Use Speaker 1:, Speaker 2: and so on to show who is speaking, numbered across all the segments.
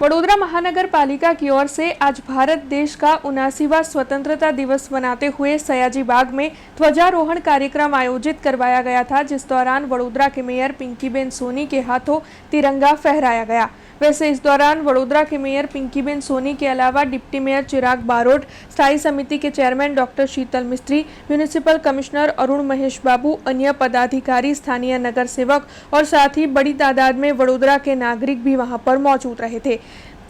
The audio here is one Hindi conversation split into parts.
Speaker 1: वडोदरा महानगर पालिका की ओर से आज भारत देश का 79वां स्वतंत्रता दिवस मनाते हुए सयाजी बाग में ध्वजारोहण कार्यक्रम आयोजित करवाया गया था, जिस दौरान वडोदरा के मेयर पिंकीबेन सोनी के हाथों तिरंगा फहराया गया। वैसे इस दौरान वडोदरा के मेयर पिंकीबेन सोनी के अलावा डिप्टी मेयर चिराग बारोट, स्थायी समिति के चेयरमैन डॉक्टर शीतल मिस्त्री, म्यूनिसिपल कमिश्नर अरुण महेश बाबू, अन्य पदाधिकारी, स्थानीय नगर सेवक और साथ ही बड़ी तादाद में वडोदरा के नागरिक भी वहां पर मौजूद रहे थे।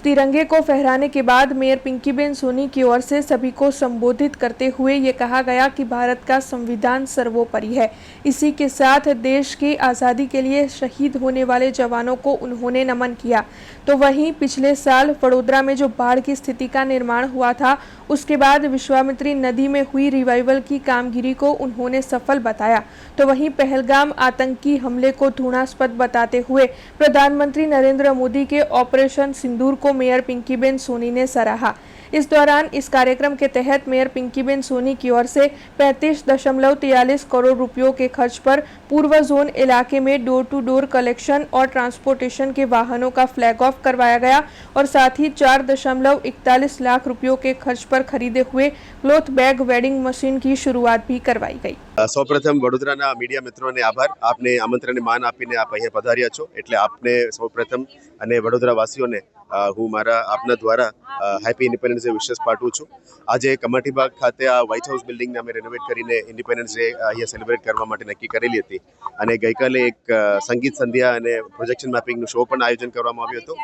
Speaker 1: तिरंगे को फहराने के बाद मेयर पिंकीबेन सोनी की ओर से सभी को संबोधित करते हुए ये कहा गया कि भारत का संविधान सर्वोपरि है। इसी के साथ देश की आज़ादी के लिए शहीद होने वाले जवानों को उन्होंने नमन किया। तो वहीं पिछले साल वडोदरा में जो बाढ़ की स्थिति का निर्माण हुआ था, उसके बाद विश्वामित्री नदी में हुई रिवाइवल की कामगिरी को उन्होंने सफल बताया। तो वहीं पहलगाम आतंकी हमले को घृणास्पद बताते हुए प्रधानमंत्री नरेंद्र मोदी के ऑपरेशन सिंदूर को मेयर पिंकीबेन सोनी ने सराहा। इस दौरान इस कार्यक्रम के तहत मेयर पिंकीबेन सोनी की ओर से 35.43 करोड़ रुपयों के खर्च पर पूर्व जोन इलाके में डोर टू डोर कलेक्शन और ट्रांसपोर्टेशन के वाहनों का फ्लैग ऑफ करवाया गया और साथ ही 4.41 लाख रुपयों के खर्च पर खरीदे हुए क्लॉथ बैग वेडिंग मशीन की शुरुआत भी करवाई गई।
Speaker 2: સૌપ્રથમ વડોદરાના મીડિયા મિત્રોને આભાર, આપને આમંત્રણને માન આપીને આપ અહીંયા પધાર્યા છો, એટલે આપને સૌપ્રથમ અને વડોદરા વાસીઓને હું મારા આપના દ્વારા હેપી ઇન્ડિપેન્ડન્સ ડે વિશેસ પાઠવું છું। આજે કમાટીબાગ ખાતે આ વ્હાઇટ હાઉસ બિલ્ડિંગને અમે રેનોવેટ કરીને ઇન્ડિપેન્ડન્સ ડે અહીંયા સેલિબ્રેટ કરવા માટે નક્કી કરેલી હતી અને ગઈકાલે એક સંગીત સંધ્યા અને પ્રોજેક્શન મેપિંગનું શો પણ આયોજન કરવામાં આવ્યું હતું।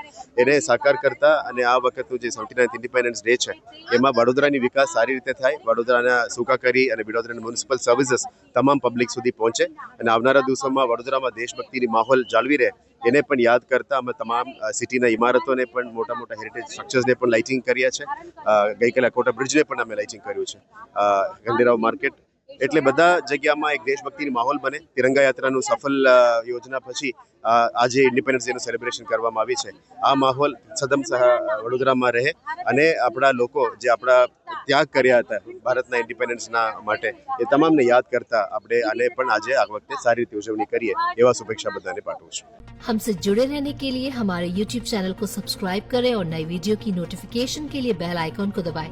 Speaker 2: એને સાકાર કરતા અને આ વખતનું જે 79th ઇન્ડિપેન્ડન્સ ડે છે એમાં વડોદરાની વિકાસ સારી રીતે થાય, વડોદરાના સુખાકારી અને વડોદરાની મ્યુનિસિપલ સર્વિસીસ તમામ પબ્લિક સુધી પહોંચે અને આવનારા દિવસોમાં વડોદરામાં દેશભક્તિની માહોલ જાળવી રહે એને પણ યાદ કરતા અમે તમામ સિટીના ઇમારતોને પણ મોટા હેરિટેજ સ્ટ્રક્ચર્સને પણ લાઇટિંગ કર્યા છે। ગઈકાલે અકોટા બ્રિજને પણ અમે લાઇટિંગ કર્યું છે। ગંડેરાવ માર્કેટ એટલે બધા જગ્યામાં એક દેશભક્તિની માહોલ બને। તિરંગા યાત્રાનું સફળ યોજના પછી આજે ઇન્ડિપેન્ડન્સ ડેનું સેલિબ્રેશન કરવામાં આવી છે। આ માહોલ સદમ વડોદરામાં રહે અને આપણા લોકો જે આપણા ત્યાગ કર્યા હતા ભારતના ઇન્ડિપેન્ડન્સના માટે એ તમામને યાદ કરતા આપણે આને પણ આજે આ વખતે સારી રીતે ઉજવણી કરીએ એવા શુભેચ્છા બધાને પાઠવું છું।
Speaker 3: हमसे जुड़े रहने के लिए हमारे YouTube चैनल को सब्सक्राइब करें और नई वीडियो की नोटिफिकेशन के लिए बेल आइकॉन को दबाएं।